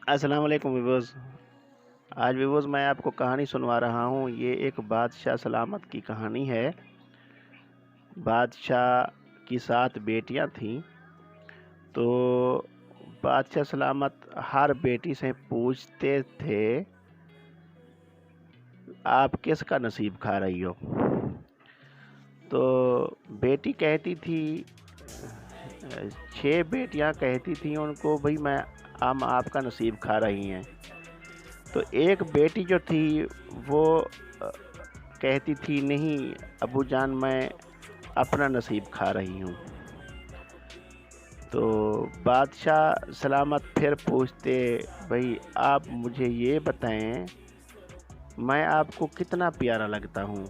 अस्सलाम वालेकुम व्यूअर्स। आज व्यूअर्स मैं आपको कहानी सुनवा रहा हूँ। ये एक बादशाह सलामत की कहानी है। बादशाह की 7 बेटियां थीं। तो बादशाह सलामत हर बेटी से पूछते थे, आप किसका नसीब खा रही हो? तो बेटी कहती थी, 6 बेटियां कहती थी उनको, भाई हम आपका नसीब खा रही हैं। तो एक बेटी जो थी वो कहती थी, नहीं अबू जान, मैं अपना नसीब खा रही हूँ। तो बादशाह सलामत फिर पूछते, भाई आप मुझे ये बताएं, मैं आपको कितना प्यारा लगता हूँ?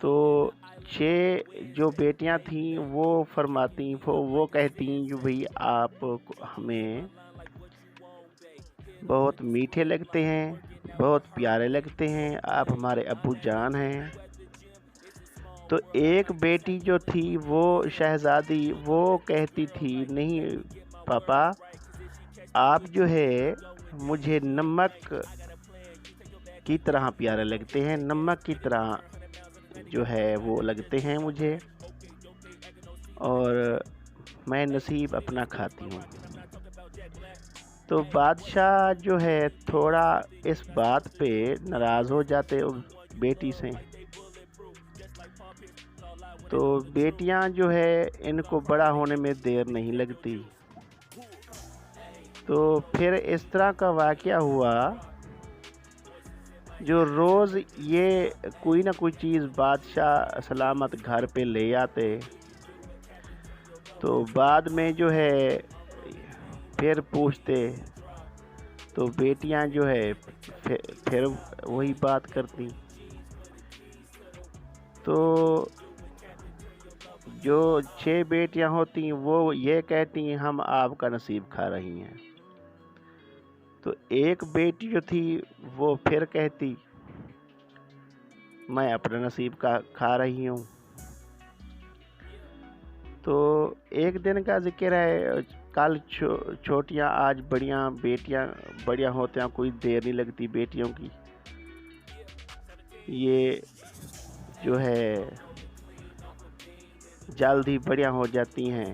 तो 6 जो बेटियां थीं वो फरमाती, वो कहती जो भाई आप हमें बहुत मीठे लगते हैं, बहुत प्यारे लगते हैं, आप हमारे अब्बू जान हैं। तो एक बेटी जो थी वो शहजादी, वो कहती थी, नहीं पापा, आप जो है मुझे नमक की तरह प्यारे लगते हैं, नमक की तरह जो है वो लगते हैं मुझे, और मैं नसीब अपना खाती हूँ। तो बादशाह जो है थोड़ा इस बात पे नाराज़ हो जाते उस बेटी से। तो बेटियां जो है इनको बड़ा होने में देर नहीं लगती। तो फिर इस तरह का वाक़या हुआ, जो रोज़ ये कोई ना कोई चीज़ बादशाह सलामत घर पे ले आते। तो बाद में जो है फिर पूछते, तो बेटियां जो है फिर वही बात करती। तो जो 6 बेटियां होती वो ये कहती, हम आपका नसीब खा रही हैं। तो एक बेटी जो थी वो फिर कहती, मैं अपना नसीब का खा रही हूँ। तो एक दिन का जिक्र है, कल छोटियाँ आज बड़ियाँ, बेटियाँ बढ़िया होते हैं, कोई देर नहीं लगती बेटियों की। ये जो है जल्दी बढ़िया हो जाती हैं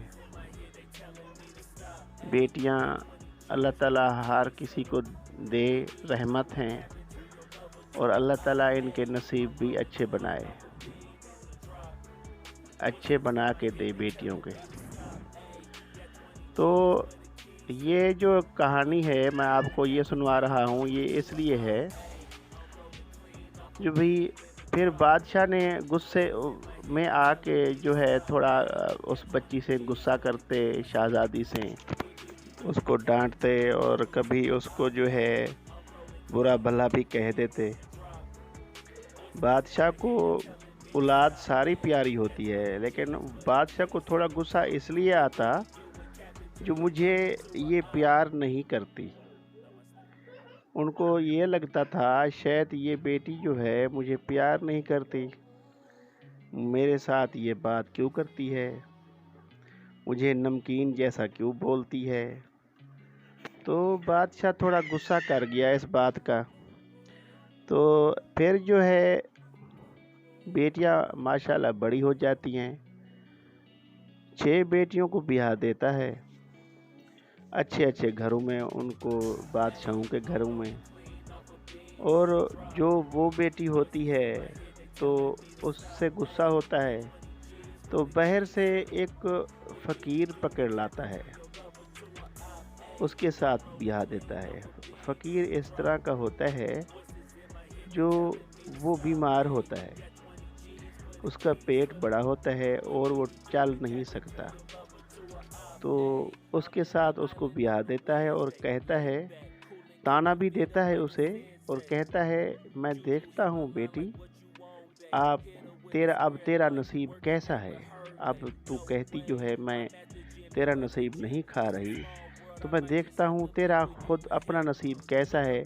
बेटियाँ। अल्लाह ताला हर किसी को दे, रहमत हैं, और अल्लाह ताला इनके नसीब भी अच्छे बनाए, अच्छे बना के दे बेटियों के। तो ये जो कहानी है मैं आपको ये सुनवा रहा हूँ, ये इसलिए है जो भाई फिर बादशाह ने गुस्से में आके जो है थोड़ा उस बच्ची से गुस्सा करते, शहजादी से उसको डांटते, और कभी उसको जो है बुरा भला भी कह देते। बादशाह को औलाद सारी प्यारी होती है, लेकिन बादशाह को थोड़ा गुस्सा इसलिए आता जो मुझे ये प्यार नहीं करती। उनको ये लगता था शायद ये बेटी जो है मुझे प्यार नहीं करती, मेरे साथ ये बात क्यों करती है, मुझे नमकीन जैसा क्यों बोलती है। तो बादशाह थोड़ा गुस्सा कर गया इस बात का। तो फिर जो है बेटियां माशाल्लाह बड़ी हो जाती हैं, 6 बेटियों को ब्याह देता है अच्छे अच्छे घरों में, उनको बादशाहों के घरों में। और जो वो बेटी होती है तो उससे गुस्सा होता है, तो बाहर से एक फ़कीर पकड़ लाता है, उसके साथ ब्याह देता है। फ़कीर इस तरह का होता है जो वो बीमार होता है, उसका पेट बड़ा होता है और वो चल नहीं सकता। तो उसके साथ उसको ब्याह देता है और कहता है, ताना भी देता है उसे, और कहता है, मैं देखता हूँ बेटी, अब तेरा नसीब कैसा है। अब तू कहती जो है मैं तेरा नसीब नहीं खा रही, तो मैं देखता हूँ तेरा खुद अपना नसीब कैसा है।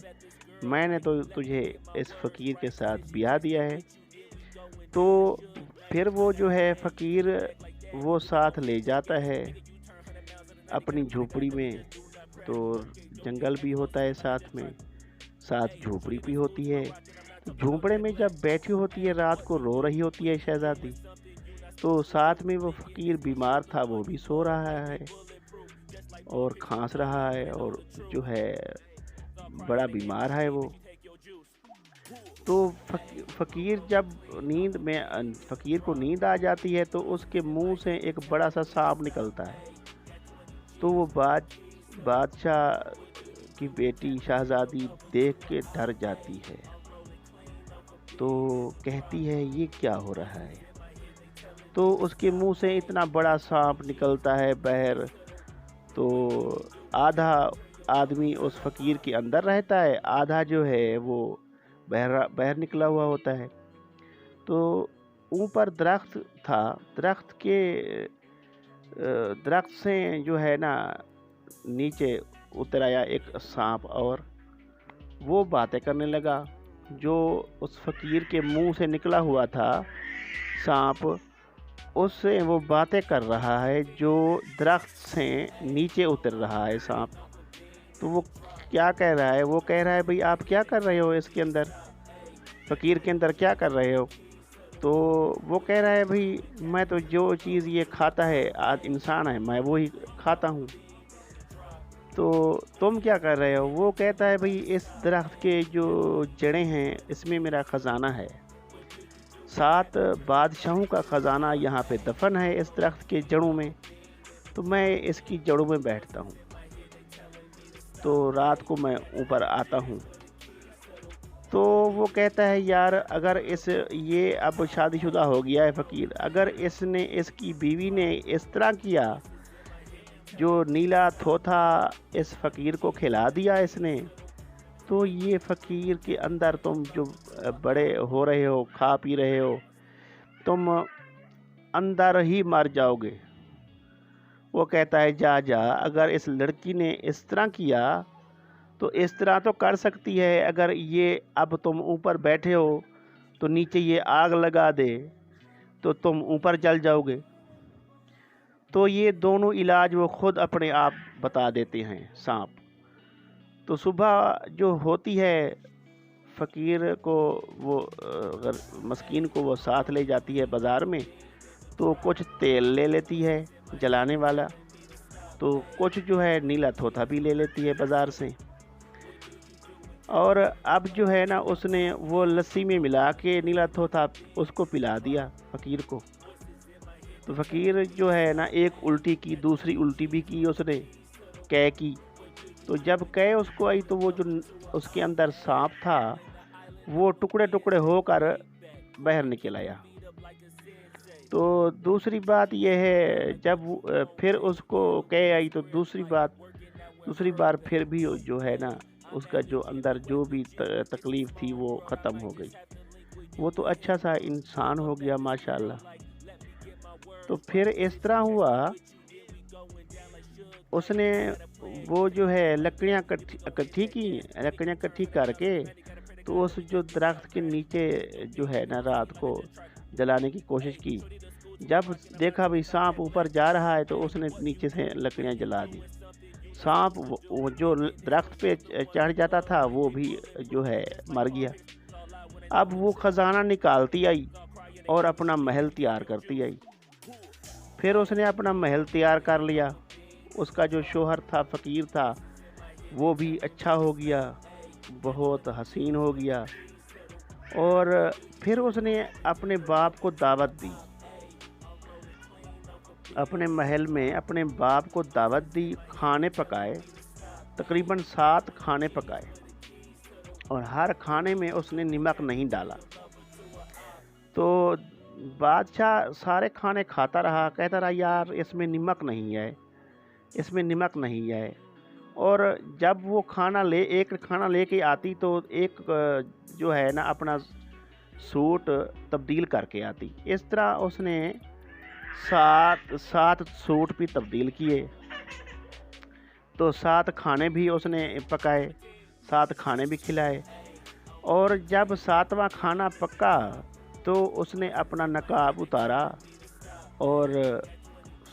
मैंने तो तुझे इस फ़कीर के साथ ब्याह दिया है। तो फिर वो जो है फ़कीर वो साथ ले जाता है अपनी झोपड़ी में, تو جنگل بھی ہوتا ہے ساتھ میں، ساتھ جھوپڑی بھی ہوتی ہے۔ جھوپڑے میں جب بیٹھی ہوتی ہے رات کو، رو رہی ہوتی ہے شہزادی، تو ساتھ میں وہ فقیر بیمار تھا، وہ بھی سو رہا ہے اور کھانس رہا ہے، اور جو ہے بڑا بیمار ہے وہ۔ تو فقیر جب نیند میں فقیر کو نیند آ جاتی ہے تو اس کے منہ سے ایک بڑا سا سانپ نکلتا ہے۔ تو وہ بادشاہ کی بیٹی شہزادی دیکھ کے ڈر جاتی ہے، تو کہتی ہے یہ کیا ہو رہا ہے؟ تو اس کے منہ سے اتنا بڑا سانپ نکلتا ہے باہر، تو آدھا آدمی اس فقیر کے اندر رہتا ہے، آدھا جو ہے وہ باہر نکلا ہوا ہوتا ہے۔ تو اوپر درخت تھا، درخت سے جو ہے نا نیچے اتر آیا ایک سانپ، اور وہ باتیں کرنے لگا۔ جو اس فقیر کے منہ سے نکلا ہوا تھا سانپ، اس سے وہ باتیں کر رہا ہے، جو درخت سے نیچے اتر رہا ہے سانپ۔ تو وہ کیا کہہ رہا ہے؟ وہ کہہ رہا ہے بھئی آپ کیا کر رہے ہو اس کے اندر، فقیر کے اندر کیا کر رہے ہو؟ تو وہ کہہ رہا ہے بھئی میں تو جو چیز یہ کھاتا ہے انسان ہے، میں وہی کھاتا ہوں۔ تو تم کیا کر رہے ہو؟ وہ کہتا ہے بھئی اس درخت کے جو جڑیں ہیں اس میں میرا خزانہ ہے، 7 بادشاہوں کا خزانہ یہاں پہ دفن ہے اس درخت کے جڑوں میں، تو میں اس کی جڑوں میں بیٹھتا ہوں، تو رات کو میں اوپر آتا ہوں۔ تو وہ کہتا ہے یار اگر یہ اب شادی شدہ ہو گیا ہے فقیر، اگر اس کی بیوی نے اس طرح کیا، جو نیلا تھوتھا اس فقیر کو کھلا دیا اس نے، تو یہ فقیر کے اندر تم جو بڑے ہو رہے ہو، کھا پی رہے ہو، تم اندر ہی مر جاؤ گے۔ وہ کہتا ہے جا اگر اس لڑکی نے اس طرح کیا تو اس طرح تو کر سکتی ہے، اگر یہ اب تم اوپر بیٹھے ہو تو نیچے یہ آگ لگا دے تو تم اوپر جل جاؤ گے۔ تو یہ دونوں علاج وہ خود اپنے آپ بتا دیتے ہیں سانپ۔ تو صبح جو ہوتی ہے فقیر کو وہ مسکین کو وہ ساتھ لے جاتی ہے بازار میں، تو کچھ تیل لے لیتی ہے جلانے والا، تو کچھ جو ہے نیلا تھوتھا بھی لے لیتی ہے بازار سے، اور اب جو ہے نا اس نے وہ لسی میں ملا کے نیلا تھوتھا اس کو پلا دیا فقیر کو۔ تو فقیر جو ہے نا ایک الٹی کی، دوسری الٹی بھی کی اس نے قے کی، تو جب قے اس کو آئی تو وہ جو اس کے اندر سانپ تھا وہ ٹکڑے ٹکڑے ہو کر باہر نکل آیا۔ تو دوسری بات یہ ہے جب پھر اس کو قے آئی تو دوسری بار پھر بھی جو ہے نا اس کا جو اندر جو بھی تکلیف تھی وہ ختم ہو گئی، وہ تو اچھا سا انسان ہو گیا ماشاءاللہ۔ تو پھر اس طرح ہوا، اس نے وہ جو ہے لکڑیاں اکٹھی کر کے تو اس جو درخت کے نیچے جو ہے نا رات کو جلانے کی کوشش کی۔ جب دیکھا بھی سانپ اوپر جا رہا ہے تو اس نے نیچے سے لکڑیاں جلا دی۔ سانپ جو درخت پہ چڑھ جاتا تھا وہ بھی جو ہے مر گیا۔ اب وہ خزانہ نکالتی آئی اور اپنا محل تیار کرتی آئی۔ پھر اس نے اپنا محل تیار کر لیا، اس کا جو شوہر تھا فقیر تھا وہ بھی اچھا ہو گیا، بہت حسین ہو گیا، اور پھر اس نے اپنے باپ کو دعوت دی، اپنے محل میں اپنے باپ کو دعوت دی، کھانے پکائے، تقریباً 7 کھانے پکائے، اور ہر کھانے میں اس نے نمک نہیں ڈالا۔ تو بادشاہ سارے کھانے کھاتا رہا، کہتا رہا یار اس میں نمک نہیں ہے، اور جب وہ ایک کھانا لے کے آتی تو ایک جو ہے نا اپنا سوٹ تبدیل کر کے آتی۔ اس طرح اس نے 7 سوٹ بھی تبدیل کیے، تو 7 کھانے بھی اس نے پکائے، 7 کھانے بھی کھلائے، اور جب 7واں کھانا پکا تو اس نے اپنا نقاب اتارا اور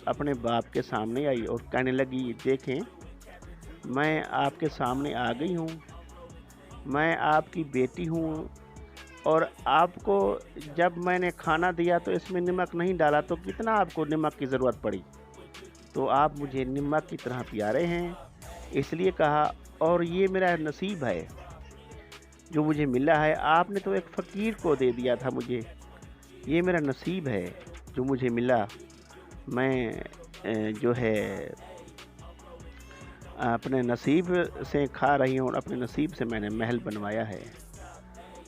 اپنے باپ کے سامنے آئی اور کہنے لگی دیکھیں मैं आपके सामने आ गई हूँ, मैं आपकी बेटी हूँ, और आपको जब मैंने खाना दिया तो इसमें नमक नहीं डाला, तो कितना आपको नमक की ज़रूरत पड़ी? तो आप मुझे नमक की तरह प्यारे हैं, इसलिए कहा। और ये मेरा नसीब है जो मुझे मिला है, आपने तो एक फ़कीर को दे दिया था मुझे। ये मेरा नसीब है जो मुझे मिला। मैं जो है अपने नसीब से खा रही हूँ और अपने नसीब से मैंने महल बनवाया है।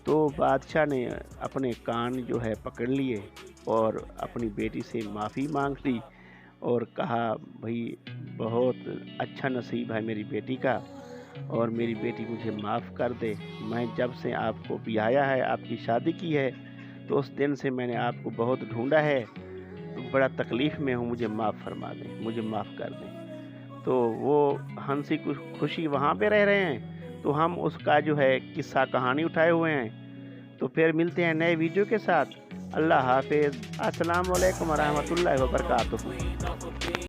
तो बादशाह ने अपने कान जो है पकड़ लिए और अपनी बेटी से माफ़ी मांग ली और कहा, भाई बहुत अच्छा नसीब है मेरी बेटी का, और मेरी बेटी मुझे माफ़ कर दे। मैं जब से आपको ब्याया है, आपकी शादी की है, तो उस दिन से मैंने आपको बहुत ढूंढा है, तो बड़ा तकलीफ़ में हूँ, मुझे माफ़ फरमा दें, मुझे माफ़ कर दें। तो वो हंसी खुशी वहाँ पे रह रहे हैं, तो हम उसका जो है किस्सा कहानी उठाए हुए हैं। तो फिर मिलते हैं नए वीडियो के साथ। अल्लाह हाफिज़। अस्सलाम वालेकुम रहमतुल्लाहि व बरकातुहू।